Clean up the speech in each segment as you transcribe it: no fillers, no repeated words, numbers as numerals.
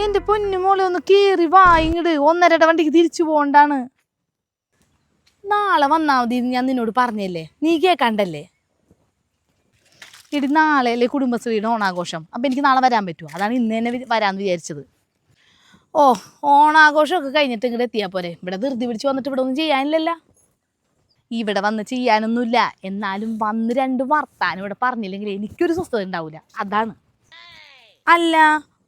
എന്റെ പൊന്നുമോളെ ഒന്ന് കേറി വാ ഇങ്ങട്. 1:30 വണ്ടിക്ക് തിരിച്ചു പോണ്ടാണ്. നാളെ വന്നാ മതി ഞാൻ നിന്നോട് പറഞ്ഞല്ലേ, നീ കേക്കാണ്ടല്ലേ. ഇടി നാളെയല്ലേ കുടുംബശ്രീയുടെ ഓണാഘോഷം. അപ്പം എനിക്ക് നാളെ വരാൻ പറ്റുമോ? അതാണ് ഇന്ന് തന്നെ വരാമെന്ന് വിചാരിച്ചത്. ഓ, ഓണാഘോഷമൊക്കെ കഴിഞ്ഞിട്ട് ഇങ്ങോട്ട് എത്തിയാൽ പോരെ. ഇവിടെ ധൃതി പിടിച്ച് വന്നിട്ട് ഇവിടെ ഒന്നും ചെയ്യാനില്ലല്ലോ. ഇവിടെ വന്ന് ചെയ്യാനൊന്നുമില്ല. എന്നാലും വന്ന് 2 വർത്താനം ഇവിടെ പറഞ്ഞില്ലെങ്കിൽ എനിക്കൊരു സ്വസ്ഥത ഉണ്ടാവില്ല. അതാണ്. അല്ല,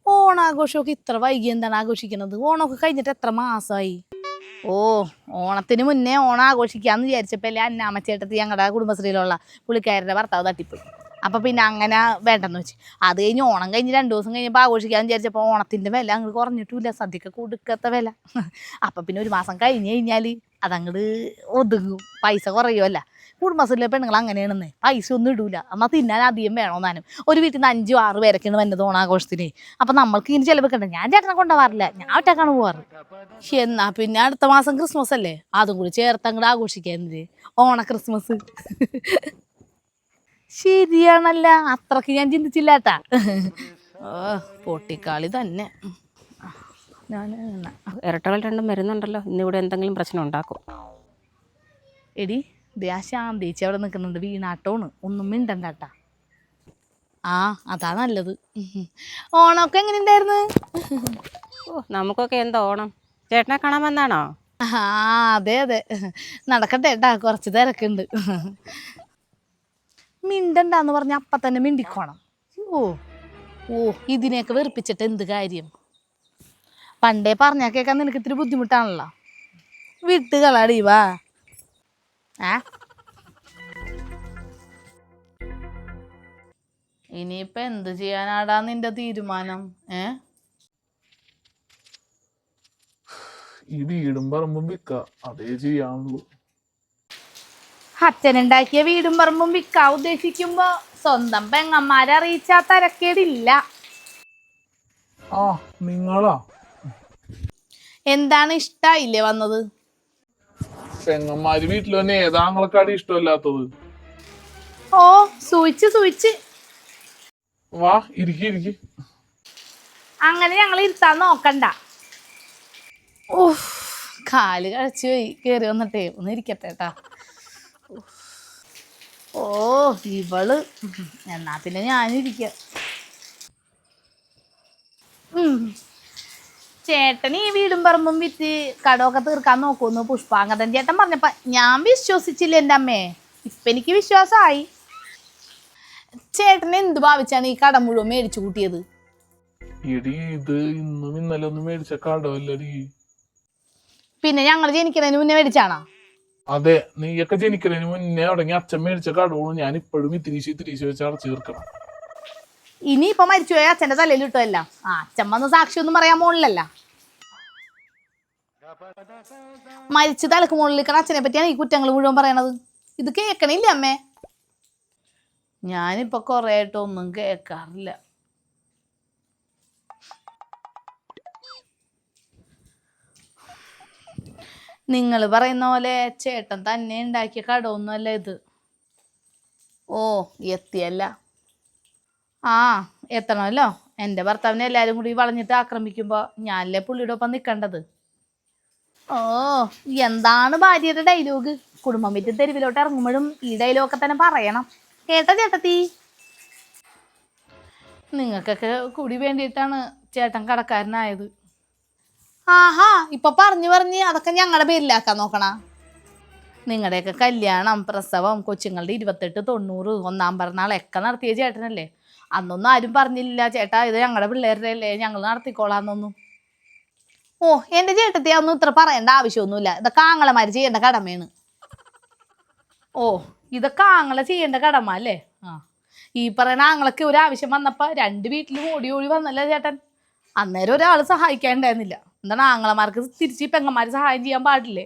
ഓണാഘോഷമൊക്കെ ഇത്ര വൈകി എന്താണ് ആഘോഷിക്കുന്നത്? ഓണമൊക്കെ കഴിഞ്ഞിട്ട് എത്ര മാസമായി? ഓ, ഓണത്തിന് മുന്നേ ഓണം ആഘോഷിക്കാമെന്ന് വിചാരിച്ചപ്പോൾ അല്ലേ അന്നാമ്മച്ചേട്ടത്തി ഞങ്ങളുടെ കുടുംബശ്രീയിലുള്ള പുള്ളിക്കാരുടെ ഭർത്താവ് തട്ടിപ്പോയി. അപ്പം പിന്നെ അങ്ങനെ വേണ്ടെന്ന് വെച്ച്. അത് കഴിഞ്ഞ് ഓണം കഴിഞ്ഞ് 2 ദിവസം കഴിഞ്ഞപ്പോൾ ആഘോഷിക്കാമെന്ന് വിചാരിച്ചപ്പോൾ ഓണത്തിൻ്റെ വില അങ്ങോട്ട് കുറഞ്ഞിട്ടില്ല. സദ്യക്ക് കൊടുക്കത്ത വില. അപ്പം പിന്നെ 1 മാസം കഴിഞ്ഞ് കഴിഞ്ഞാൽ അതങ്ങോട്ട് ഒതുങ്ങും, പൈസ കുറയുമല്ല. കുടുംബശ്രീയിലെ പെണ്ണുങ്ങൾ അങ്ങനെയാണെന്നേ, പൈസ ഒന്നും ഇടൂല. എന്നാൽ തിന്നാൻ അധികം വേണമെന്നാനും. ഒരു വീട്ടിൽ നിന്ന് 5-6 പേരൊക്കെയാണ് വരുന്നത് ഓണാഘോഷത്തിന്. അപ്പം നമ്മൾക്ക് ഇങ്ങനെ ചിലവൊക്കെ. ഞാൻ ചേട്ടനെ കൊണ്ടുപോകാറില്ല, ഞാൻ ഒറ്റക്കാണ് പോവാറ്. എന്നാ പിന്നെ അടുത്ത മാസം ക്രിസ്മസ് അല്ലേ, അതും കൂടി ചേർത്ത് അങ്ങോട്ട് ആഘോഷിക്കാന്നില്ലേ, ഓണ ക്രിസ്മസ്. ശരിയാണല്ല, അത്രക്ക് ഞാൻ ചിന്തിച്ചില്ലാട്ടാ. പൊട്ടിക്കാളി തന്നെ. ഞാൻ ഇരട്ടകൾ 2 വരുന്നുണ്ടല്ലോ, ഇന്നിവിടെ എന്തെങ്കിലും പ്രശ്നം ഉണ്ടാക്കും. എടി ദേ ആ ശാന്തേച്ചി അവിടെ നിൽക്കുന്നുണ്ട്, വീണാട്ടോണ്. ഒന്നും മിണ്ടണ്ടാട്ടാ. ആ, അതാ നല്ലത്. ഓണമൊക്കെ എങ്ങനെ ഉണ്ടായിരുന്നു? ഓ, നമുക്കൊക്കെ എന്താ ഓണം. ചേട്ടനെ കാണാൻ വന്നാണോ? ആ, അതെ അതെ, നടക്കട്ടെ ഏട്ടാ, കുറച്ച് തിരക്കുണ്ട്. മിണ്ടണ്ടാന്ന് പറഞ്ഞ അപ്പം തന്നെ മിണ്ടിക്കോണം. ഓ ഓ, ഇതിനെയൊക്കെ വെറുപ്പിച്ചിട്ട് എന്ത് കാര്യം? പണ്ടേ പറഞ്ഞാൽ കേൾക്കാൻ നിനക്ക് ഇത്തിരി ബുദ്ധിമുട്ടാണല്ലോ. വിട്ടുകളാടി വാ. ഇനിയിപ്പൊ എന്ത് ചെയ്യാനാടാ നിന്റെ തീരുമാനം? ഈ വീടും പറമ്പും വിൽക്ക, അതേ ചെയ്യാനുള്ളൂ. അച്ഛനുണ്ടാക്കിയ വീടും പറമ്പും വിൽക്കാൻ ഉദ്ദേശിക്കുമ്പോ സ്വന്തം പെങ്ങന്മാരെ അറിയിച്ചാ തരക്കേടില്ല. ആ, നിങ്ങളാ? എന്താണ് ഇഷ്ടായില്ലേ വന്നത്? പെങ്ങന്മാര് വീട്ടിൽ തന്നെ ഏതാങ്ങളെക്കാടി ഇഷ്ടമല്ലാത്തത്? ഓ, സൂയിച്ച് വാ, ഇരിക്കി. അങ്ങനെ ഞങ്ങൾ ഇരുത്താൻ നോക്കണ്ട. ഓ, കാല് കഴിച്ചു പോയി. കേറി വന്നിട്ടേ ഒന്ന് ഇരിക്കട്ടെ കേട്ടാ. ഓ, ഇവള് എന്നാ പിന്നെ ഞാനിരിക്കാം. ചേട്ടൻ ഈ വീടും പറമ്പും വിറ്റ് കടമൊക്കെ തീർക്കാൻ നോക്കുമെന്ന് പുഷ്പാങ്കതൻ ചേട്ടൻ പറഞ്ഞപ്പോ ഞാൻ വിശ്വസിച്ചില്ല എൻ്റെ അമ്മേ. ഇപ്പൊ എനിക്ക് വിശ്വാസമായി. ചേട്ടൻ എന്ത് ഭാവിച്ചാണ് ഈ കടം മുഴുവൻ മേടിച്ചു കൂട്ടിയത്? എടി, ഇത് ഇന്നും ഇന്നലെ ഒന്നും മേടിച്ച കടമല്ലടി. പിന്നെ ഞങ്ങൾ ജനിക്കുന്നതിന് മുന്നേ മേടിച്ചാണോ? അതെ, നീയൊക്കെ ജനിക്കുന്നതിന് മുന്നേ തുടങ്ങി അച്ഛൻ മേടിച്ച കടവും ഞാൻ ഇപ്പോഴും ഇത്തിരീശ് വെച്ച് അടച്ചു തീർക്കണം. ഇനി ഇപ്പൊ മരിച്ചുപോയ അച്ഛന്റെ തലയിൽ ഇട്ടല്ല. അച്ഛൻ വന്ന് സാക്ഷി ഒന്നും പറയാൻ പോണില്ലല്ല. മരിച്ചു തലക്ക് മുകളിൽ നിൽക്കണ അച്ഛനെ പറ്റിയാണ് ഈ കുറ്റങ്ങൾ മുഴുവൻ പറയണത്. ഇത് കേക്കണില്ല അമ്മേ. ഞാനിപ്പൊ കൊറേ ആയിട്ടൊന്നും കേക്കാറില്ല. നിങ്ങൾ പറയുന്ന പോലെ ചേട്ടൻ തന്നെ ഉണ്ടാക്കിയ കടമൊന്നുമല്ല ഇത്. ഓ, എത്തിയല്ല. ആ, എത്തണമല്ലോ. എൻ്റെ ഭർത്താവിനെ എല്ലാവരും കൂടി വളഞ്ഞിട്ട് ആക്രമിക്കുമ്പോൾ ഞാനല്ലേ പുള്ളിയുടെ ഒപ്പം നിൽക്കേണ്ടത്. ഓ, എന്താണ് ഭാര്യയുടെ ഡയലോഗ്? കുടുംബം വിറ്റ് തെരുവിലോട്ട് ഇറങ്ങുമ്പോഴും ഈ ഡയലോഗൊക്കെ തന്നെ പറയണം. കേട്ടോ ചേട്ടത്തി? നിങ്ങൾക്കൊക്കെ കൂടി വേണ്ടിയിട്ടാണ് ചേട്ടൻ കടക്കാരനായത്. ആഹാ, ഇപ്പൊ പറഞ്ഞ് അതൊക്കെ ഞങ്ങളുടെ പേരിലാക്കാൻ നോക്കണ. നിങ്ങളുടെയൊക്കെ കല്യാണം, പ്രസവം, കൊച്ചുങ്ങളുടെ 28, 90, 1-ാം പിറന്നാളൊക്കെ നടത്തിയ ചേട്ടനല്ലേ. അന്നൊന്നും ആരും പറഞ്ഞില്ല ചേട്ടാ ഇത് ഞങ്ങളുടെ പിള്ളേരുടെ അല്ലേ, ഞങ്ങൾ നടത്തിക്കോളാന്നൊന്നും. ഓ, എൻ്റെ ചേട്ടത്തി അതൊന്നും ഇത്ര പറയേണ്ട ആവശ്യമൊന്നുമില്ല. ഇതൊക്കെ ആങ്ങളമാര് ചെയ്യേണ്ട കടമയാണ്. ഓ, ഇതൊക്കെ ആങ്ങളെ ചെയ്യേണ്ട കടമ അല്ലേ? ഈ പറയുന്ന ആങ്ങളൊക്കെ ഒരു ആവശ്യം വന്നപ്പോൾ 2 വീട്ടിലും ഓടി വന്നല്ലേ ചേട്ടൻ. അന്നേരം ഒരാൾ സഹായിക്കാനുണ്ടായിരുന്നില്ല. എന്താണ് ആങ്ങളമാർക്ക് തിരിച്ച് പെങ്ങന്മാർ സഹായം ചെയ്യാൻ പാടില്ലേ?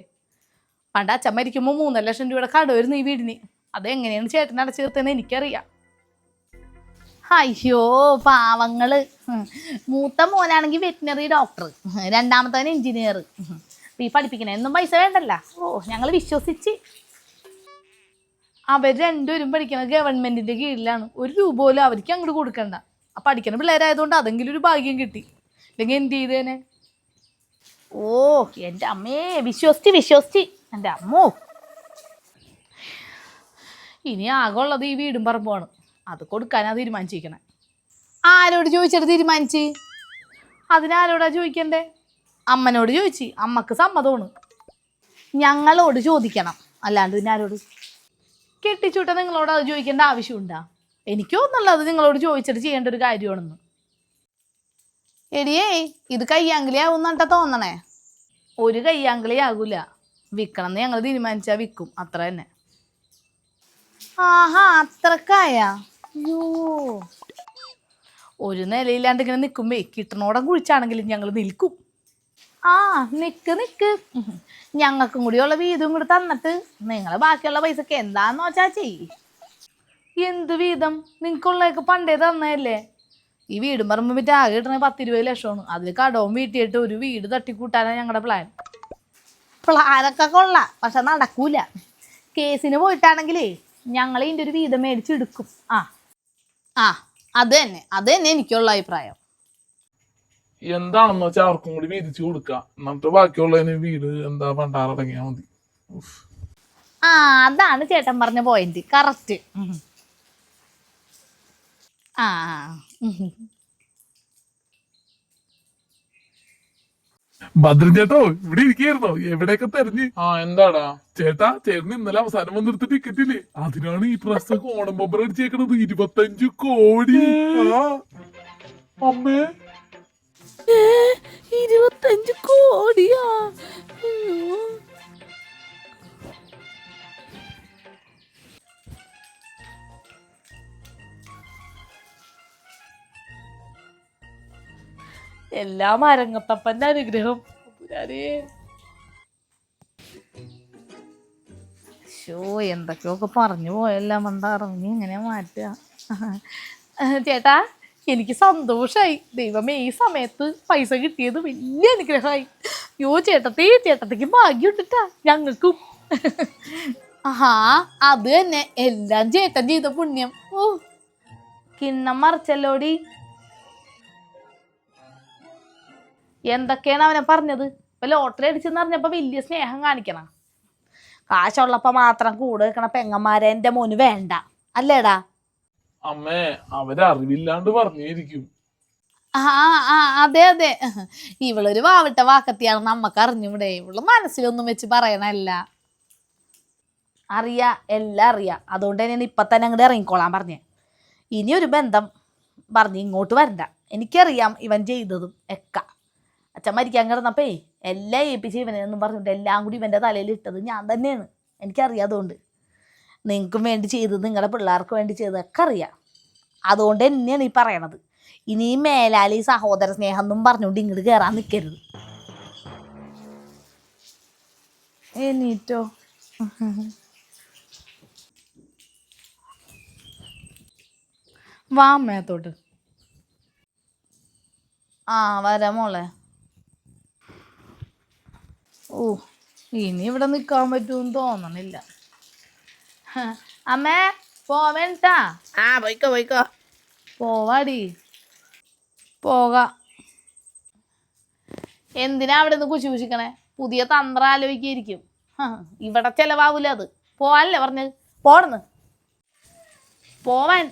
പണ്ട് അച്ഛൻ മരിക്കുമ്പോൾ 3 ലക്ഷം രൂപയുടെ കടമായിരുന്നു ഈ വീടിന്. അതെങ്ങനെയാണ് ചേട്ടൻ അടച്ചു തീർത്തതെന്ന് എനിക്കറിയാം. അയ്യോ പാവങ്ങള്. മൂത്ത മോനാണെങ്കിൽ വെറ്റിനറി ഡോക്ടർ, 2-മത്തവൻ എഞ്ചിനീയർ. ഈ പഠിപ്പിക്കണേന്നും പൈസ വേണ്ടല്ല. ഓ, ഞങ്ങൾ വിശ്വസിച്ച്. അവർ 2 പേരും പഠിക്കുന്നത് ഗവൺമെന്റിന്റെ കീഴിലാണ്. 1 രൂപ പോലും അവർക്ക് അങ്ങോട്ട് കൊടുക്കണ്ട. പഠിക്കുന്ന പിള്ളേരായതുകൊണ്ട് അതെങ്കിലും ഒരു ഭാഗ്യം കിട്ടി. ഇല്ലെങ്കിൽ എന്ത് ചെയ്തേനെ? ഓ എൻ്റെ അമ്മേ, വിശ്വസിച്ച് എൻ്റെ അമ്മോ. ഇനി ആകെ ഉള്ളത് ഈ വീടും പറമ്പുമാണ്. അത് കൊടുക്കാനാ തീരുമാനിച്ചിരിക്കണേ. ആരോട് ചോദിച്ചിട്ട് തീരുമാനിച്ച്? അതിനാരോടാ ചോദിക്കണ്ടേ? അമ്മനോട് ചോദിച്ച്. അമ്മക്ക് സമ്മതമാണ്. ഞങ്ങളോട് ചോദിക്കണം, അല്ലാണ്ട് പിന്നെ ആരോട്? കെട്ടിച്ചൂട്ട നിങ്ങളോട് അത് ചോദിക്കേണ്ട ആവശ്യമുണ്ടാ? എനിക്ക് തോന്നുന്നുള്ളത് നിങ്ങളോട് ചോദിച്ചിട്ട് ചെയ്യേണ്ട ഒരു കാര്യമാണെന്ന്. എടിയേ, ഇത് കയ്യാങ്കിലി ആവുന്നട്ടാ തോന്നണേ. ഒരു കയ്യാങ്കിലി ആകൂല. വിൽക്കണം എന്ന് ഞങ്ങൾ തീരുമാനിച്ചാൽ വിൽക്കും, അത്ര തന്നെ. ആഹാ, അത്രക്കായ? അയ്യോ, ഒരു നിലയില്ലാണ്ട് ഇങ്ങനെ നിൽക്കുമ്പേ കിട്ടണോടം കുഴിച്ചാണെങ്കിലും ഞങ്ങൾ നിൽക്കും. ആ നിക്ക് ഞങ്ങൾക്കും കൂടിയുള്ള വീതും കൂടി തന്നിട്ട് നിങ്ങൾ ബാക്കിയുള്ള പൈസക്ക് എന്താന്ന് വെച്ചാ ചെയ്യ്. എന്ത് വീതം? നിങ്ങൾക്കുള്ളതൊക്കെ പണ്ടേ തന്നതല്ലേ. ഈ വീടും പറമ്പ് വിറ്റ് ആകെ കിട്ടണ 10-20 ലക്ഷമാണ്. അതിൽ കടവും വീട്ടിയിട്ട് ഒരു വീട് തട്ടിക്കൂട്ടാനാണ് ഞങ്ങളുടെ പ്ലാൻ. പ്ലാനൊക്കെ കൊള്ളാം, പക്ഷെ നടക്കൂല. കേസിന് പോയിട്ടാണെങ്കിലേ ഞങ്ങൾ ഇതിൻ്റെ ഒരു വീതം മേടിച്ചെടുക്കും. ആ അത് തന്നെ എനിക്കുള്ള അഭിപ്രായം. എന്താണെന്ന് വെച്ചാൽ അവർക്കും കൂടി വീതിച്ചു കൊടുക്കുക. എന്നിട്ട് ബാക്കിയുള്ളതിന് വീട് എന്താ പണ്ടാറടങ്ങിയാ മതി. അതാണ് ചേട്ടൻ പറഞ്ഞ പോയിന്റ്. കറക്റ്റ്. ഭദ്രൻ ചേട്ടോ, ഇവിടെ ഇരിക്കായിരുന്നോ? എവിടെയൊക്കെ തെരഞ്ഞ്? എന്താടാ ചേട്ടാ? ചേട്ടന് ഇന്നലെ അവസാനം വന്നെടുത്ത ടിക്കറ്റ് ഇല്ലേ, അതിനാണ് ഈ പ്രാവശ്യം ഓണം ബമ്പർ അടിച്ചേക്കണത്. 25 കോടി. അമ്മേ, 25 കോടിയാ? എല്ലാം അരങ്ങത്തപ്പന്റെ അനുഗ്രഹം. എന്തൊക്കെയൊക്കെ പറഞ്ഞു പോയെല്ലാം മണ്ടാറങ്ങി ഇങ്ങനെ മാറ്റുക. ചേട്ടാ, എനിക്ക് സന്തോഷായി. ദൈവമേ, ഈ സമയത്ത് പൈസ കിട്ടിയത് വലിയ അനുഗ്രഹമായി. ചേട്ടത്തിക്ക് ഭാഗ്യമുണ്ടിട്ടാ ഞങ്ങൾക്കും. അത് തന്നെ, എല്ലാം ചേട്ടൻ ചെയ്ത പുണ്യം. കിണ്ണം മറിച്ചല്ലോടി. എന്തൊക്കെയാണ് അവനെ പറഞ്ഞത്? ഇപ്പൊ ലോട്ടറി അടിച്ചെന്ന് പറഞ്ഞപ്പോ വലിയ സ്നേഹം കാണിക്കണം. കാശുള്ളപ്പോ മാത്രം കൂടെ വെക്കണ പെങ്ങന്മാരെ എൻ്റെ മോന് വേണ്ട, അല്ലേടാ? അമ്മേ, അവരറിവില്ലാണ്ട് പറഞ്ഞിരിക്കും. അതെ. ഇവളൊരു വാവിട്ട വാക്കത്തിയാണെന്ന് നമ്മക്ക് അറിഞ്ഞൂടെ? ഇവള് മനസ്സിലൊന്നും വെച്ച് പറയണല്ല. എല്ലാം അറിയാം. അതുകൊണ്ട് തന്നെയാണ് ഇപ്പൊ തന്നെ അങ്ങോട്ട് ഇറങ്ങിക്കോളാൻ പറഞ്ഞേ. ഇനി ഒരു ബന്ധം പറഞ്ഞ് ഇങ്ങോട്ട് വരണ്ട. എനിക്കറിയാം ഇവൻ ചെയ്തതും ഒക്കെ. അച്ഛൻ മരിക്കാൻ കിടന്നപ്പേ എല്ലാം ഏൽപ്പിച്ച് ഇവനെന്നും പറഞ്ഞിട്ട് എല്ലാം കൂടി ഇവൻ്റെ തലയിൽ ഇട്ടത് ഞാൻ തന്നെയാണ്. എനിക്കറിയാം. അതുകൊണ്ട് നിങ്ങൾക്കും വേണ്ടി ചെയ്തത്, നിങ്ങളുടെ പിള്ളേർക്ക് വേണ്ടി ചെയ്തതൊക്കെ അറിയാം. അതുകൊണ്ട് തന്നെയാണ് ഈ പറയണത്. ഇനിയും മേലാലി സഹോദര സ്നേഹം എന്നും പറഞ്ഞുകൊണ്ട് ഇങ്ങോട്ട് കയറാൻ നിൽക്കരുത്. എണീറ്റോ? വാ അമ്മയത്തോട്ട്. വരാം മോളെ. ഇനി ഇവിടെ നിൽക്കാൻ പറ്റുമെന്ന് തോന്നണില്ല. അമ്മേ, പോവേണ്ടാ? പോയിക്കോ. പോവാടി, പോകാം. എന്തിനാ അവിടെ നിന്ന് കുശിക്കണേ? പുതിയ തന്ത്രം ആലോചിക്കായിരിക്കും. ഇവിടെ ചെലവാവൂല അത്. പോവാനല്ലേ പറഞ്ഞത്? പോടുന്ന് പോവാൻ.